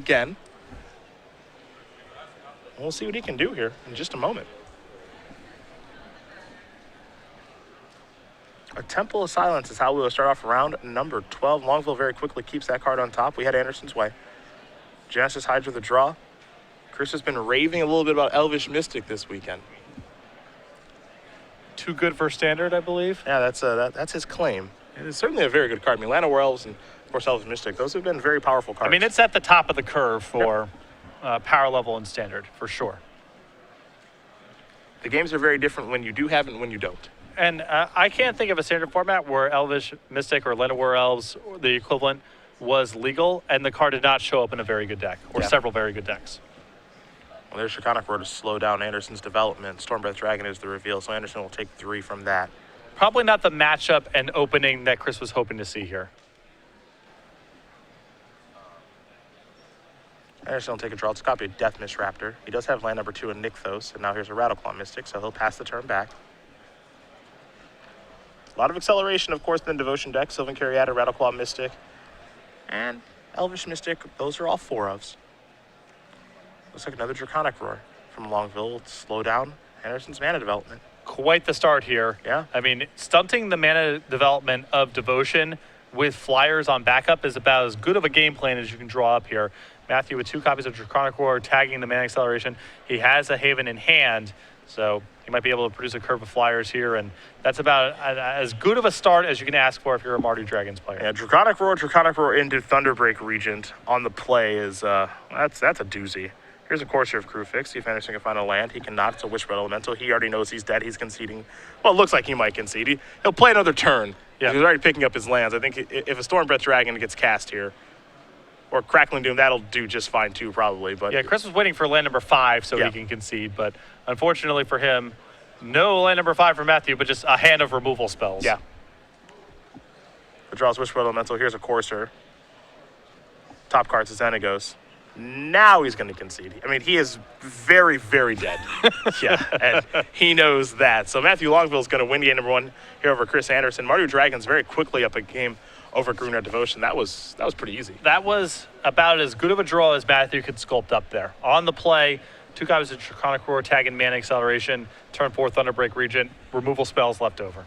again. And we'll see what he can do here in just a moment. A Temple of Silence is how we will start off round number 12. Longville very quickly keeps that card on top. We had Andersen's way. Genesis hides with a draw. Chris has been raving a little bit about Elvish Mystic this weekend. Too good for standard, I believe. Yeah, that's his claim. It is certainly a very good card. I mean, Land of War Elves and, of course, Elvish Mystic, those have been very powerful cards. I mean, it's at the top of the curve for power level and standard, for sure. The games are very different when you do have it and when you don't. And I can't think of a standard format where Elvish Mystic or Land of War Elves, or the equivalent, was legal, and the card did not show up in a very good deck, or several very good decks. Well, there's Draconic Roar to slow down Andersen's development. Stormbreath Dragon is the reveal, so Andersen will take 3 from that. Probably not the matchup and opening that Chris was hoping to see here. Andersen will take a draw. It's a copy of Death Mist Raptor. He does have land number 2 in Nykthos, and now here's a Rattleclaw Mystic, so he'll pass the turn back. A lot of acceleration, of course, in the Devotion deck. Sylvan Caryata, Rattleclaw Mystic, and Elvish Mystic. Those are all 4-ofs. Looks like another Draconic Roar from Longville will slow down Andersen's mana development. Quite the start here. Yeah. I mean, stunting the mana development of Devotion with flyers on backup is about as good of a game plan as you can draw up here. Matthew with 2 copies of Draconic Roar, tagging the mana acceleration. He has a Haven in hand, so he might be able to produce a curve of flyers here, and that's about as good of a start as you can ask for if you're a Mardu Dragons player. Yeah, Draconic Roar into Thunderbreak Regent on the play is, that's a doozy. Here's a Courser of Crewfix. See if Andersen can find a land. He cannot. It's a Wishbone Elemental. He already knows he's dead. He's conceding. Well, it looks like he might concede. He'll play another turn. Yeah. He's already picking up his lands. I think if a Stormbreath Dragon gets cast here, or Crackling Doom, that'll do just fine too, probably. But yeah, Chris was waiting for land number 5 so he can concede, but unfortunately for him, no land number 5 for Matthew, but just a hand of removal spells. Yeah. The draws Wishbone Elemental. Here's a Courser. Top card's a Xenagos. Now he's going to concede. I mean, he is very, very dead. Yeah, and he knows that. So Matthew Longville is going to win game number 1 here over Chris Andersen. Mardu Dragons very quickly up a game over Gruner Devotion. That was pretty easy. That was about as good of a draw as Matthew could sculpt up there. On the play, 2 copies of Draconic Roar, tagging mana acceleration, turn 4 Thunderbreak Regent, removal spells left over.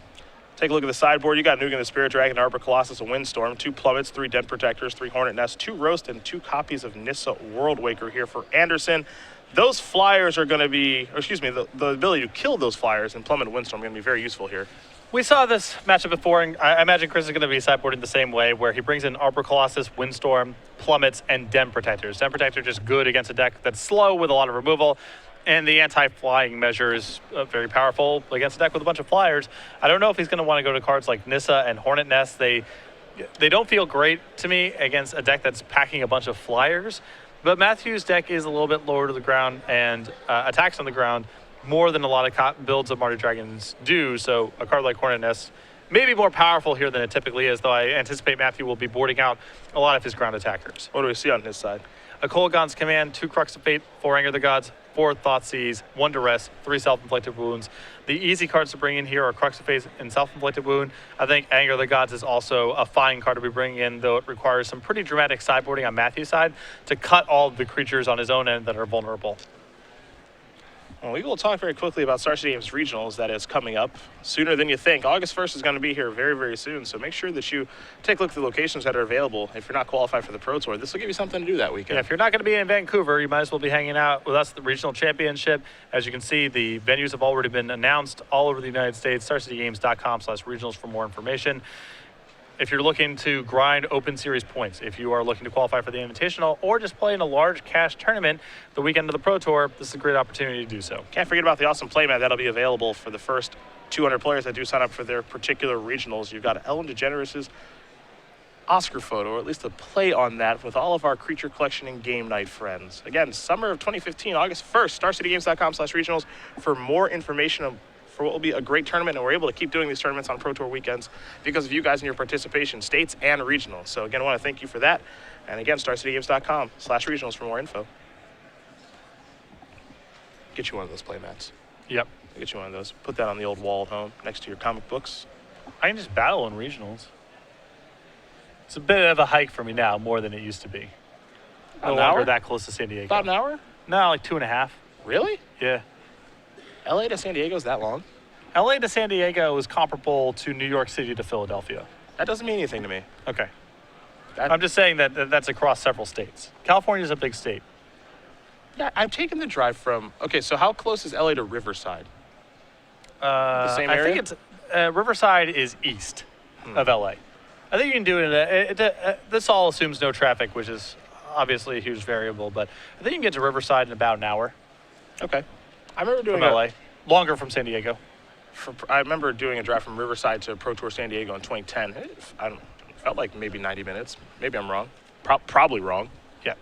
Take a look at the sideboard. You got Nugan the Spirit Dragon, Arbor Colossus, a Windstorm, 2 Plummets, 3 Den Protectors, 3 Hornet Nests, 2 Roast, and 2 copies of Nissa Worldwaker here for Andersen. Those flyers are going to be, the ability to kill those flyers in Plummet and Windstorm are going to be very useful here. We saw this matchup before, and I imagine Chris is going to be sideboarding the same way, where he brings in Arbor Colossus, Windstorm, Plummets, and Den Protectors. Den Protector just good against a deck that's slow with a lot of removal, and the anti-flying measure is very powerful against a deck with a bunch of flyers. I don't know if he's going to want to go to cards like Nissa and Hornet Nest. They don't feel great to me against a deck that's packing a bunch of flyers, but Matthew's deck is a little bit lower to the ground and attacks on the ground more than a lot of builds of Mardu Dragons do, so a card like Hornet Nest may be more powerful here than it typically is, though I anticipate Matthew will be boarding out a lot of his ground attackers. What do we see on his side? A Kolaghan's Command, 2 Crux of Fate, 4 Anger of the Gods, 4 Thoughtseize, 1 Duress, 3 Self-Inflicted Wounds. The easy cards to bring in here are Crux of Fate and Self-Inflicted Wound. I think Anger of the Gods is also a fine card to be bringing in, though it requires some pretty dramatic sideboarding on Matthew's side to cut all of the creatures on his own end that are vulnerable. Well, we will talk very quickly about Star City Games Regionals that is coming up sooner than you think. August 1st is going to be here very, very soon, so make sure that you take a look at the locations that are available. If you're not qualified for the Pro Tour, this will give you something to do that weekend. Yeah, if you're not going to be in Vancouver, you might as well be hanging out with us at the Regional Championship. As you can see, the venues have already been announced all over the United States. StarCityGames.com/regionals for more information. If you're looking to grind Open Series points, if you are looking to qualify for the Invitational, or just play in a large cash tournament the weekend of the Pro Tour, this is a great opportunity to do so. Can't forget about the awesome playmat that'll be available for the first 200 players that do sign up for their particular regionals. You've got Ellen DeGeneres' Oscar photo, or at least a play on that, with all of our creature collection and game night friends. Again, summer of 2015, August 1st, StarCityGames.com/regionals for more information for what will be a great tournament, and we're able to keep doing these tournaments on Pro Tour weekends because of you guys and your participation, states and regionals. So again, I want to thank you for that. And again, StarCityGames.com/regionals for more info. Get you one of those playmats. Yep. Get you one of those. Put that on the old wall at home next to your comic books. I can just battle in regionals. It's a bit of a hike for me now, more than it used to be. No An longer hour? that close to San Diego. About an hour? No, like 2.5. Really? Yeah. LA to San Diego is that long? LA to San Diego is comparable to New York City to Philadelphia. That doesn't mean anything to me. Okay. That- I'm just saying that that's across several states. California is a big state. Yeah, I've taken the drive from. Okay, so how close is LA to Riverside? Same I area? think it's Riverside is east of LA. I think you can do it. This all assumes no traffic, which is obviously a huge variable, but I think you can get to Riverside in about an hour Okay. I remember doing from LA. Longer from San Diego. I remember doing a drive from Riverside to Pro Tour San Diego in 2010. It felt like maybe 90 minutes. Maybe I'm wrong. Probably wrong. Yeah.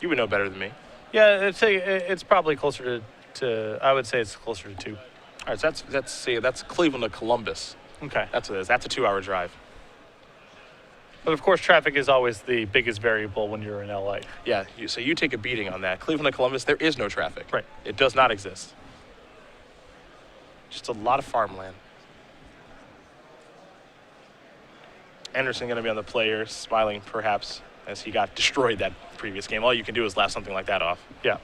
You would know better than me. Yeah, it's probably closer to I would say it's closer to 2. All right, so that's Cleveland to Columbus. Okay. That's what it is. That's a 2-hour drive. But of course, traffic is always the biggest variable when you're in LA. Yeah, so you take a beating on that. Cleveland to Columbus, there is no traffic. Right. It does not exist. Just a lot of farmland. Andersen going to be on the player, smiling perhaps as he got destroyed that previous game. All you can do is laugh something like that off. Yeah.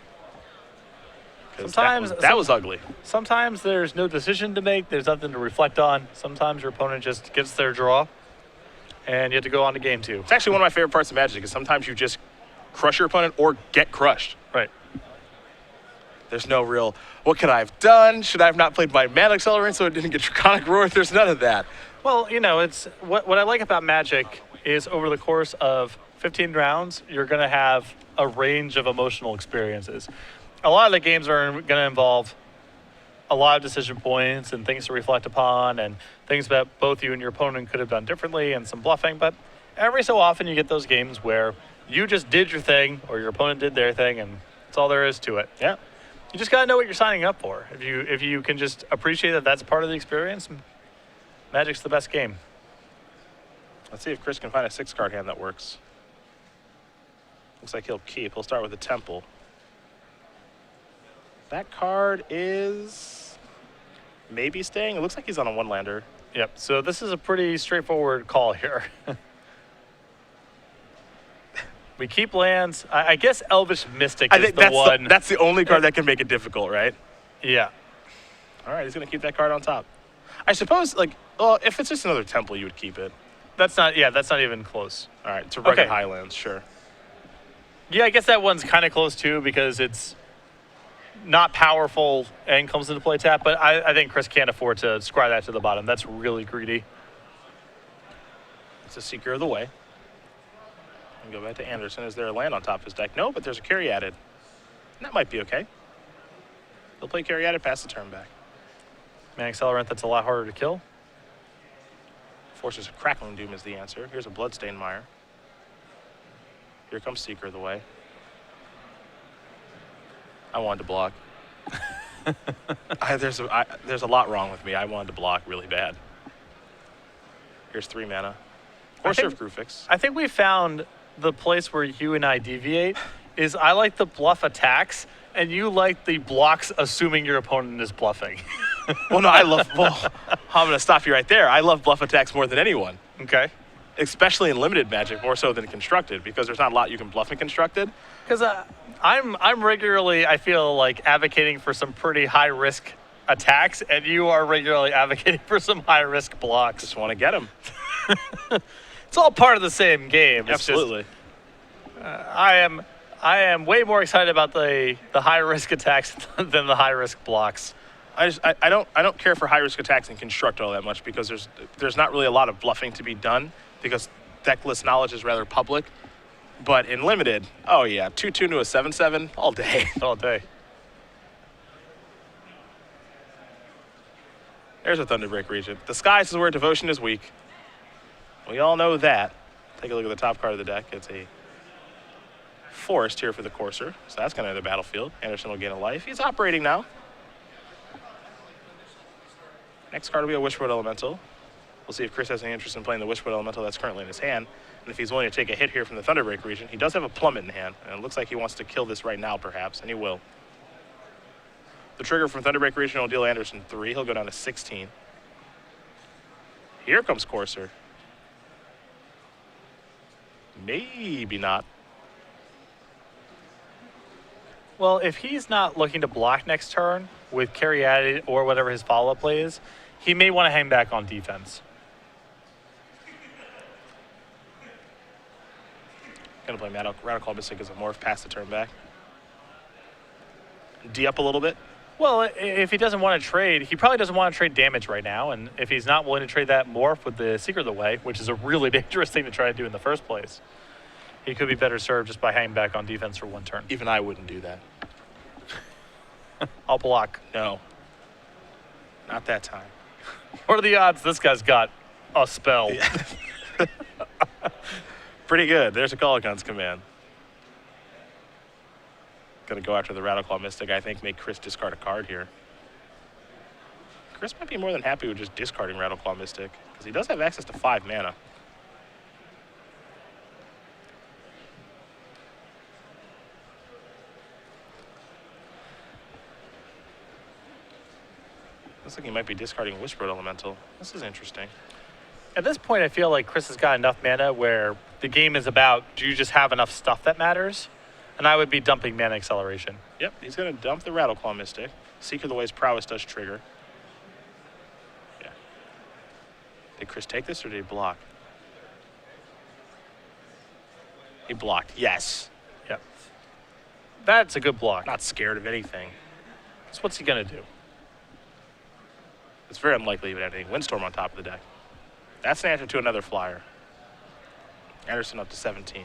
'Cause Sometimes that was ugly. Sometimes there's no decision to make. There's nothing to reflect on. Sometimes your opponent just gets their draw, and you have to go on to game 2. It's actually one of my favorite parts of Magic because sometimes you just crush your opponent or get crushed. Right. There's no real, what could I have done? Should I have not played my Mana Accelerant so it didn't get Draconic Roar? There's none of that. Well, it's what I like about Magic is over the course of 15 rounds, you're going to have a range of emotional experiences. A lot of the games are going to involve a lot of decision points and things to reflect upon and things that both you and your opponent could have done differently and some bluffing. But every so often you get those games where you just did your thing or your opponent did their thing and that's all there is to it. Yeah. You just got to know what you're signing up for. If you can just appreciate that that's part of the experience, Magic's the best game. Let's see if Chris can find a 6-card hand that works. Looks like he'll keep. He'll start with a Temple. That card is maybe staying. It looks like he's on a 1-lander. Yep. So this is a pretty straightforward call here. We keep lands. I guess Elvish Mystic is the one. That's the only card that can make it difficult, right? Yeah. All right, he's going to keep that card on top. I suppose, if it's just another Temple, you would keep it. That's not even close. All right, to Rugged Okay. Highlands, sure. Yeah, I guess that one's kind of close too because it's not powerful and comes into play tap, but I think Chris can't afford to scry that to the bottom. That's really greedy. It's a Seeker of the Way. And go back to Andersen. Is there a land on top of his deck? No, but there's a Caryatid. That might be okay. He'll play Caryatid, pass the turn back. Man, Accelerant, that's a lot harder to kill. Forces of Crackling Doom is the answer. Here's a Bloodstained Mire. Here comes Seeker of the Way. I wanted to block. There's a lot wrong with me. I wanted to block really bad. Here's 3 mana. Courser of Grufix. I think we found the place where you and I deviate is I like the bluff attacks and you like the blocks assuming your opponent is bluffing. Well, no, I'm going to stop you right there. I love bluff attacks more than anyone. Okay. Especially in limited Magic, more so than constructed, because there's not a lot you can bluff in constructed. Because I'm regularly, I feel like, advocating for some pretty high-risk attacks, and you are regularly advocating for some high-risk blocks. Just want to get them. It's all part of the same game. It's Absolutely. Just, I am way more excited about the high-risk attacks than the high-risk blocks. I don't care for high-risk attacks in construct all that much, because there's not really a lot of bluffing to be done, because deck list knowledge is rather public. But in limited, oh yeah, 2/2 to a 7/7 all day. All day. There's a Thunderbreak Regent. The skies is where devotion is weak. We all know that. Take a look at the top card of the deck. It's a forest here for the Courser, so that's going to enter the battlefield. Andersen will gain a life. He's operating now. Next card will be a Wishwood Elemental. We'll see if Chris has any interest in playing the Wishwood Elemental that's currently in his hand. And if he's willing to take a hit here from the Thunderbreak region, he does have a Plummet in hand. And it looks like he wants to kill this right now, perhaps, and he will. The trigger from Thunderbreak region will deal Andersen 3. He'll go down to 16. Here comes Courser. Maybe not. Well, if he's not looking to block next turn with carry added or whatever his follow-up play is, he may want to hang back on defense. Gonna play Radical Mystic as a morph, pass the turn back. D up a little bit. Well, if he doesn't want to trade, he probably doesn't want to trade damage right now. And if he's not willing to trade that morph with the Secret of the Way, which is a really dangerous thing to try to do in the first place, he could be better served just by hanging back on defense for one turn. Even I wouldn't do that. I'll block. No. Not that time. What are the odds this guy's got a spell? Yeah. Pretty good. There's a Call of Guns command. Gonna go after the Radical Mystic. I think make Chris discard a card here. Chris might be more than happy with just discarding Radical Mystic because he does have access to 5 mana. Looks like he might be discarding Whispered Elemental. This is interesting. At this point, I feel like Chris has got enough mana where the game is about, do you just have enough stuff that matters? And I would be dumping mana acceleration. Yep, he's going to dump the Radical Mystic. Seeker of the Way's prowess does trigger. Yeah. Did Chris take this or did he block? He blocked. Yes. Yep. That's a good block. Not scared of anything. So what's he going to do? It's very unlikely even anything. Windstorm on top of the deck. That's an answer to another flyer. Andersen up to 17.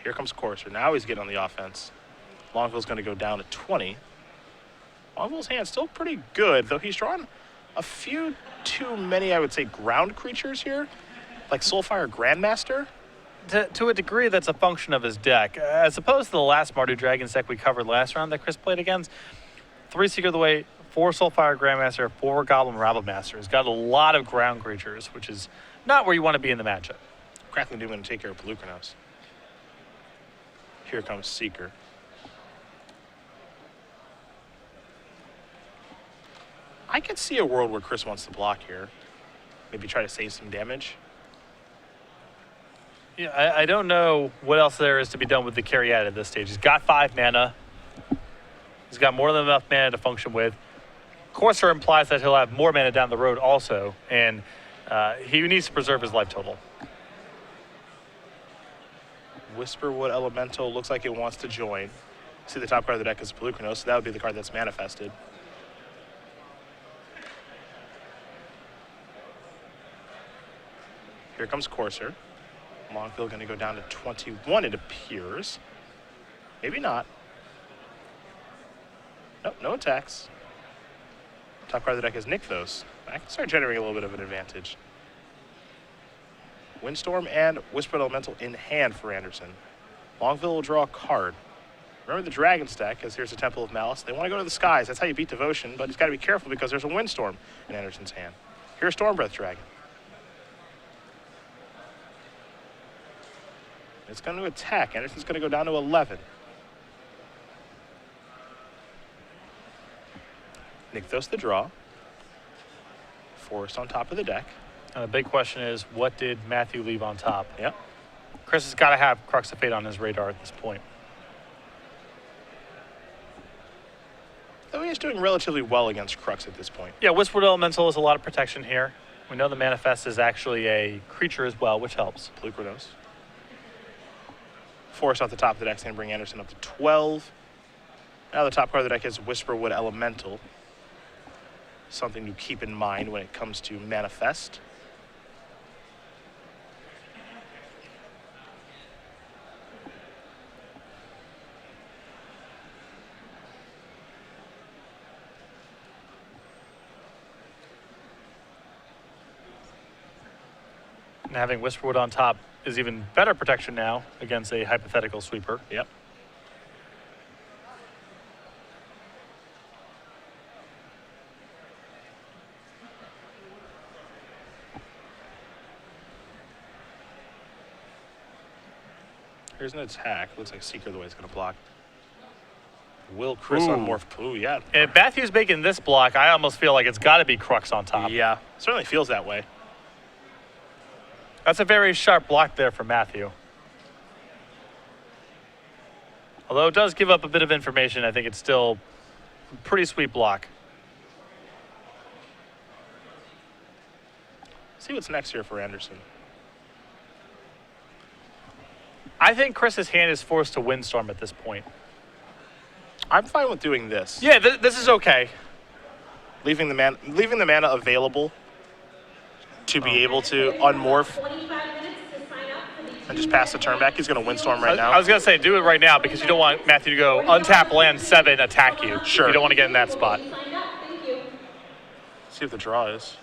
Here comes Courser. Now he's getting on the offense. Longville's going to go down to 20. Longville's hand's still pretty good, though he's drawn a few too many, I would say, ground creatures here, like Soulfire Grandmaster. To a degree, that's a function of his deck. As opposed to the last Mardu Dragons deck we covered last round that Chris played against, 3 Seeker of the Way, 4 Soulfire Grandmaster, 4 Goblin Rabblemaster. He's got a lot of ground creatures, which is not where you want to be in the matchup. Crackling Doom going to take care of Pelucranos. Here comes Seeker. I could see a world where Chris wants to block here. Maybe try to save some damage. Yeah, I don't know what else there is to be done with the Caryatid at this stage. He's got 5 mana. He's got more than enough mana to function with. Courser implies that he'll have more mana down the road also, and he needs to preserve his life total. Whisperwood Elemental looks like it wants to join. See the top card of the deck is Pelucranos, so that would be the card that's manifested. Here comes Courser. Longville going to go down to 21, it appears. Maybe not. Nope, no attacks. Top card of the deck is Nykthos. I can start generating a little bit of an advantage. Windstorm and Whispered Elemental in hand for Andersen. Longville will draw a card. Remember the Dragon stack, because here's the Temple of Malice. They want to go to the skies. That's how you beat Devotion, but he's got to be careful because there's a Windstorm in Andersen's hand. Here's Stormbreath Dragon. It's going to attack. Andersen's going to go down to 11. Nykthos the draw. Forest on top of the deck. The big question is, what did Matthew leave on top? Yep. Chris has got to have Crux of Fate on his radar at this point. Though he is doing relatively well against Crux at this point. Yeah, Whispered Elemental is a lot of protection here. We know the Manifest is actually a creature as well, which helps. Pelucranos. Forest off the top of the deck is going to bring Andersen up to 12. Now the top card of the deck is Whisperwood Elemental. Something to keep in mind when it comes to Manifest. And having Whisperwood on top is even better protection now against a hypothetical sweeper. Yep. Here's an attack. Looks like Seeker the way is going to block. Will Chris on Morph? Ooh, yeah. And if Matthew's making this block, I almost feel like it's got to be Crux on top. Yeah, certainly feels that way. That's a very sharp block there for Matthew. Although it does give up a bit of information, I think it's still a pretty sweet block. See what's next here for Andersen. I think Chris's hand is forced to Windstorm at this point. I'm fine with doing this. Yeah, this is okay. Leaving the mana available to be able to unmorph and just pass the turn back. He's going to Windstorm right now. I was going to say, do it right now because you don't want Matthew to go untap land 7, attack you. Sure. You don't want to get in that spot. See what the draw is.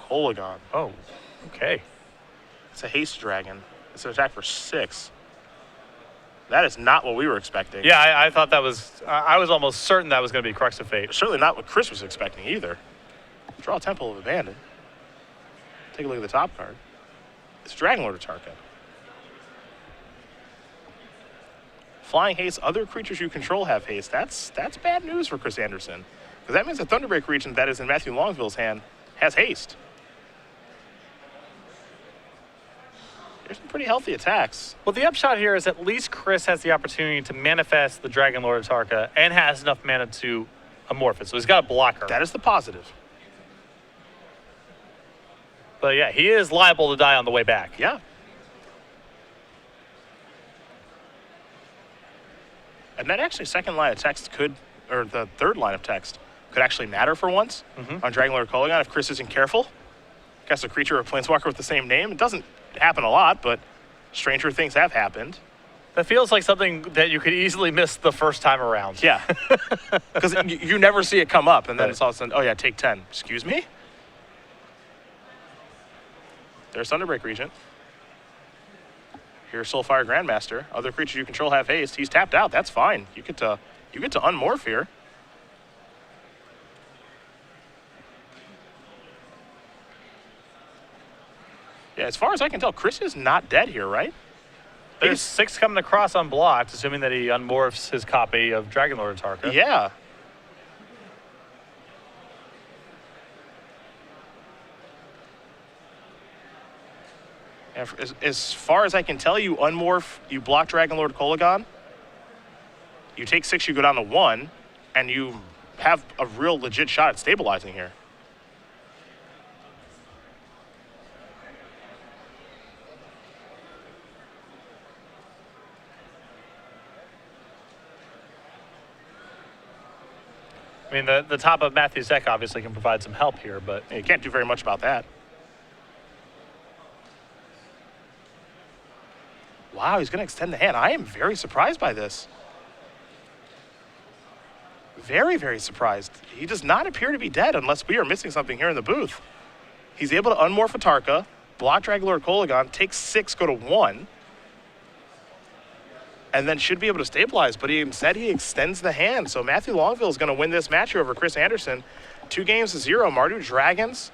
Kolagon. Oh, okay. It's a haste dragon. It's an attack for 6. That is not what we were expecting. Yeah, I thought that was, I was almost certain that was going to be Crux of Fate. Certainly not what Chris was expecting either. Draw Temple of Abandon. Take a look at the top card. It's Dragon Lord of Tarka. Flying haste, other creatures you control have haste. That's bad news for Chris Andersen. Because that means the Thunderbreak region that is in Matthew Longville's hand has haste. There's some pretty healthy attacks. Well, the upshot here is at least Chris has the opportunity to manifest the Dragon Lord of Tarka and has enough mana to amorph it. So he's got a blocker. That is the positive. But yeah, he is liable to die on the way back. Yeah. And that actually second line of text could, or the third line of text, could actually matter for once on Dragon Lord Kolagon if Chris isn't careful. Cast a creature or a planeswalker with the same name. It doesn't happen a lot, but stranger things have happened. That feels like something that you could easily miss the first time around. Yeah. Because you never see it come up, and then Right. it's all of a sudden, oh yeah, take 10. Excuse me? There's Thunderbreak Regent. Here's Soulfire Grandmaster. Other creatures you control have haste. He's tapped out. That's fine. You get to unmorph here. Yeah, as far as I can tell, Chris is not dead here, right? There's 6 coming across unblocked, assuming that he unmorphs his copy of Dragon Lord of Tarka. Yeah. And as far as I can tell, you unmorph, you block Dragon Lord Kolagon, you take 6, you go down to 1, and you have a real legit shot at stabilizing here. I mean, the top of Matthew's deck obviously can provide some help here, but You can't do very much about that. Wow, he's going to extend the hand. I am very surprised by this. Very, very surprised. He does not appear to be dead unless we are missing something here in the booth. He's able to unmorph a Tarka, block Dragon Lord Kolagon, take 6, go to 1, and then should be able to stabilize, but instead he extends the hand. So Matthew Longville is going to win this match over Chris Andersen. 2-0. Mardu Dragons